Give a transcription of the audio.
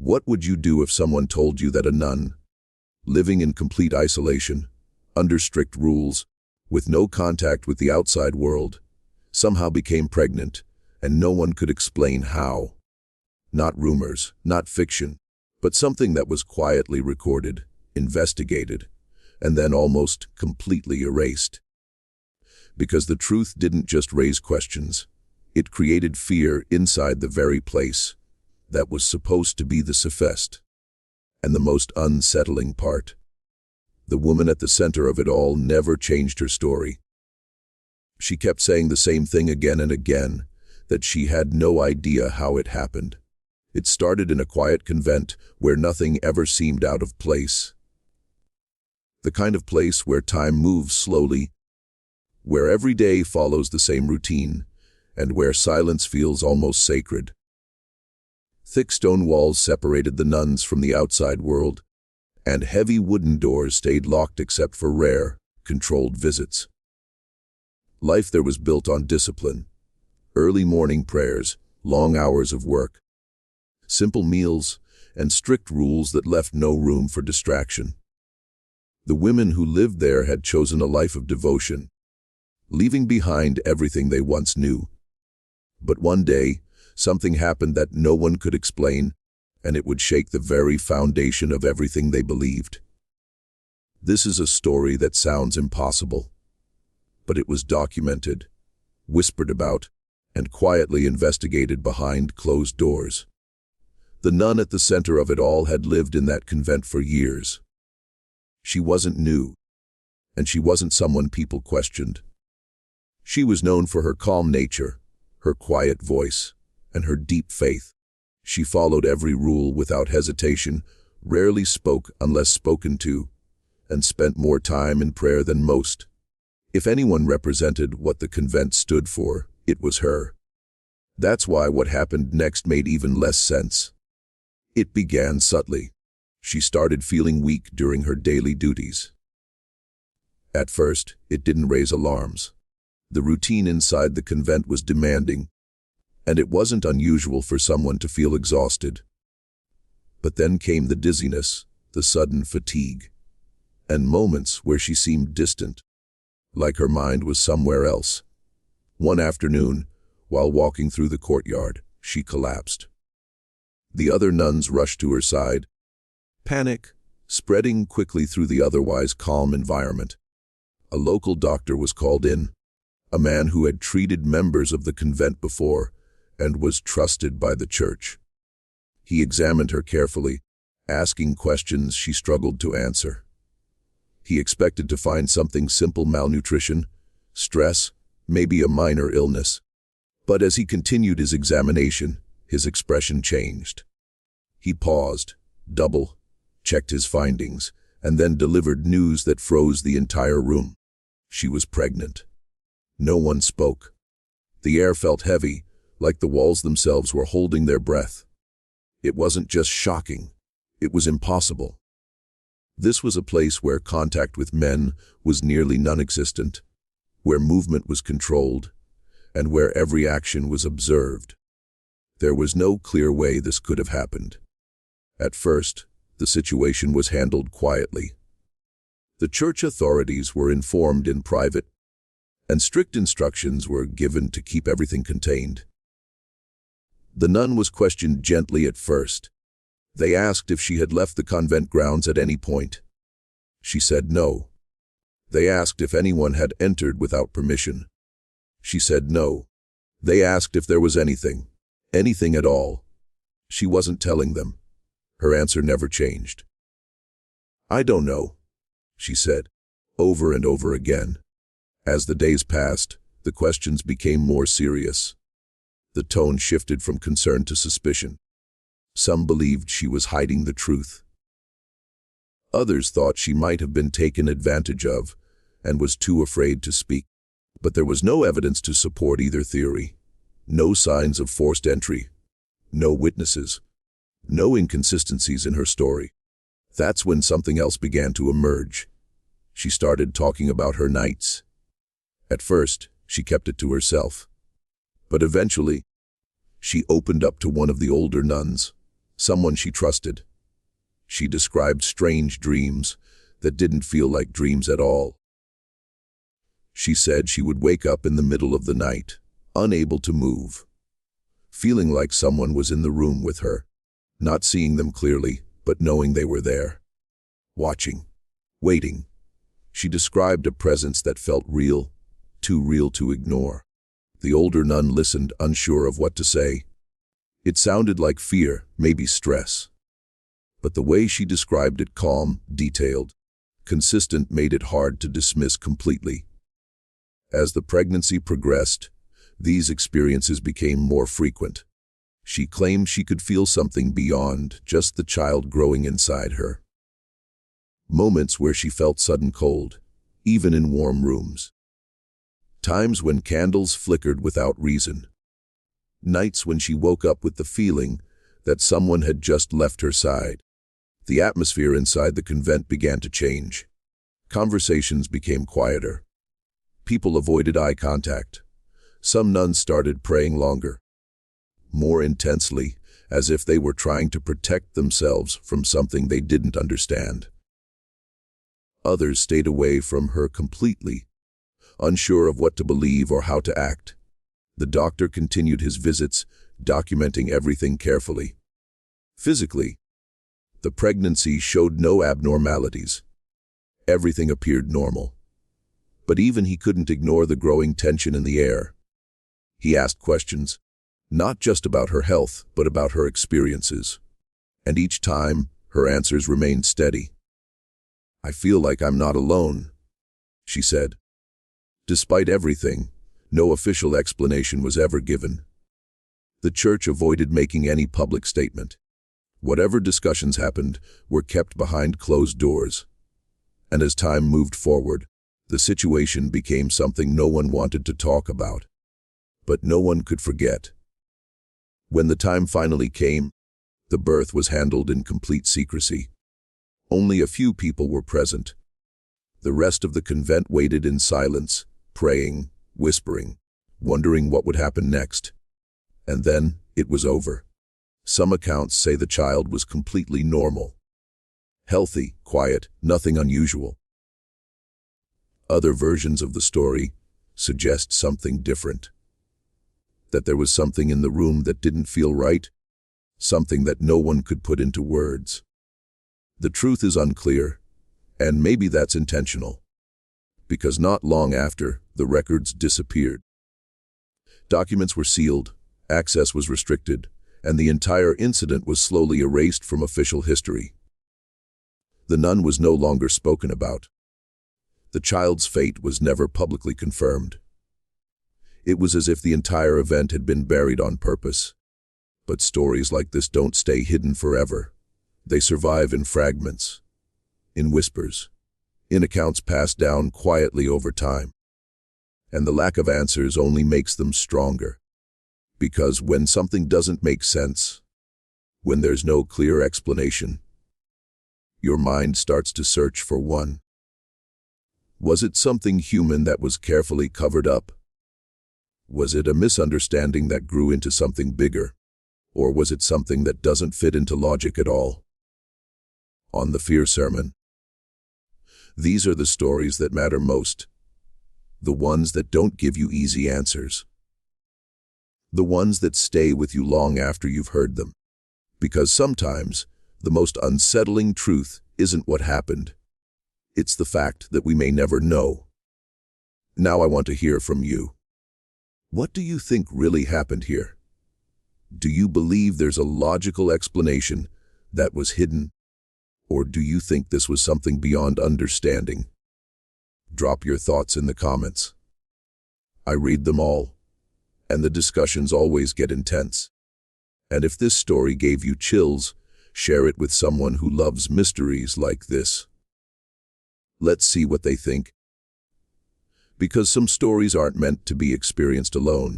What would you do if someone told you that a nun, living in complete isolation, under strict rules, with no contact with the outside world, somehow became pregnant, and no one could explain how? Not rumors, not fiction, but something that was quietly recorded, investigated, and then almost completely erased. Because the truth didn't just raise questions, it created fear inside the very place that was supposed to be the safest. And the most unsettling part, the woman at the center of it all never changed her story. She kept saying the same thing again and again, that she had no idea how it happened. It started in a quiet convent where nothing ever seemed out of place. The kind of place where time moves slowly, where every day follows the same routine, and where silence feels almost sacred. Thick stone walls separated the nuns from the outside world, and heavy wooden doors stayed locked except for rare, controlled visits. Life there was built on discipline, early morning prayers, long hours of work, simple meals, and strict rules that left no room for distraction. The women who lived there had chosen a life of devotion, leaving behind everything they once knew. But one day, something happened that no one could explain, and it would shake the very foundation of everything they believed. This is a story that sounds impossible, but it was documented, whispered about, and quietly investigated behind closed doors. The nun at the center of it all had lived in that convent for years. She wasn't new, and she wasn't someone people questioned. She was known for her calm nature, her quiet voice, and her deep faith. She followed every rule without hesitation, rarely spoke unless spoken to, and spent more time in prayer than most. If anyone represented what the convent stood for, it was her. That's why what happened next made even less sense. It began subtly. She started feeling weak during her daily duties. At first, it didn't raise alarms. The routine inside the convent was demanding, and it wasn't unusual for someone to feel exhausted. But then came the dizziness, the sudden fatigue, and moments where she seemed distant, like her mind was somewhere else. One afternoon, while walking through the courtyard, she collapsed. The other nuns rushed to her side, panic spreading quickly through the otherwise calm environment. A local doctor was called in, a man who had treated members of the convent before and was trusted by the church. He examined her carefully, asking questions she struggled to answer. He expected to find something simple: malnutrition, stress, maybe a minor illness. But as he continued his examination, his expression changed. He paused, checked his findings, and then delivered news that froze the entire room. She was pregnant. No one spoke. The air felt heavy, like the walls themselves were holding their breath. It wasn't just shocking, it was impossible. This was a place where contact with men was nearly non-existent, where movement was controlled, and where every action was observed. There was no clear way this could have happened. At first, the situation was handled quietly. The church authorities were informed in private, and strict instructions were given to keep everything contained. The nun was questioned gently at first. They asked if she had left the convent grounds at any point. She said no. They asked if anyone had entered without permission. She said no. They asked if there was anything at all. She wasn't telling them. Her answer never changed. "I don't know," she said, over and over again. As the days passed, the questions became more serious. The tone shifted from concern to suspicion. Some believed she was hiding the truth. Others thought she might have been taken advantage of and was too afraid to speak. But there was no evidence to support either theory. No signs of forced entry. No witnesses. No inconsistencies in her story. That's when something else began to emerge. She started talking about her nights. At first, she kept it to herself. But eventually, she opened up to one of the older nuns, someone she trusted. She described strange dreams that didn't feel like dreams at all. She said she would wake up in the middle of the night, unable to move, feeling like someone was in the room with her, not seeing them clearly, but knowing they were there, watching, waiting. She described a presence that felt real, too real to ignore. The older nun listened, unsure of what to say. It sounded like fear, maybe stress. But the way she described it, calm, detailed, consistent, made it hard to dismiss completely. As the pregnancy progressed, these experiences became more frequent. She claimed she could feel something beyond just the child growing inside her. Moments where she felt sudden cold, even in warm rooms. Times when candles flickered without reason. Nights when she woke up with the feeling that someone had just left her side. The atmosphere inside the convent began to change. Conversations became quieter. People avoided eye contact. Some nuns started praying longer, more intensely, as if they were trying to protect themselves from something they didn't understand. Others stayed away from her completely, unsure of what to believe or how to act. The doctor continued his visits, documenting everything carefully. Physically, the pregnancy showed no abnormalities. Everything appeared normal. But even he couldn't ignore the growing tension in the air. He asked questions, not just about her health, but about her experiences. And each time, her answers remained steady. "I feel like I'm not alone," she said. Despite everything, no official explanation was ever given. The church avoided making any public statement. Whatever discussions happened were kept behind closed doors. And as time moved forward, the situation became something no one wanted to talk about. But no one could forget. When the time finally came, the birth was handled in complete secrecy. Only a few people were present. The rest of the convent waited in silence, praying, whispering, wondering what would happen next. And then it was over. Some accounts say the child was completely normal. Healthy, quiet, nothing unusual. Other versions of the story suggest something different. That there was something in the room that didn't feel right, something that no one could put into words. The truth is unclear, and maybe that's intentional. Because not long after, the records disappeared. Documents were sealed, access was restricted, and the entire incident was slowly erased from official history. The nun was no longer spoken about. The child's fate was never publicly confirmed. It was as if the entire event had been buried on purpose. But stories like this don't stay hidden forever. They survive in fragments, in whispers, in accounts passed down quietly over time. And the lack of answers only makes them stronger. Because when something doesn't make sense, when there's no clear explanation, your mind starts to search for one. Was it something human that was carefully covered up? Was it a misunderstanding that grew into something bigger? Or was it something that doesn't fit into logic at all? On the Fear Sermon. These are the stories that matter most. The ones that don't give you easy answers. The ones that stay with you long after you've heard them. Because sometimes, the most unsettling truth isn't what happened. It's the fact that we may never know. Now I want to hear from you. What do you think really happened here? Do you believe there's a logical explanation that was hidden? Or do you think this was something beyond understanding? Drop your thoughts in the comments. I read them all, and the discussions always get intense. And if this story gave you chills, share it with someone who loves mysteries like this. Let's see what they think. Because some stories aren't meant to be experienced alone.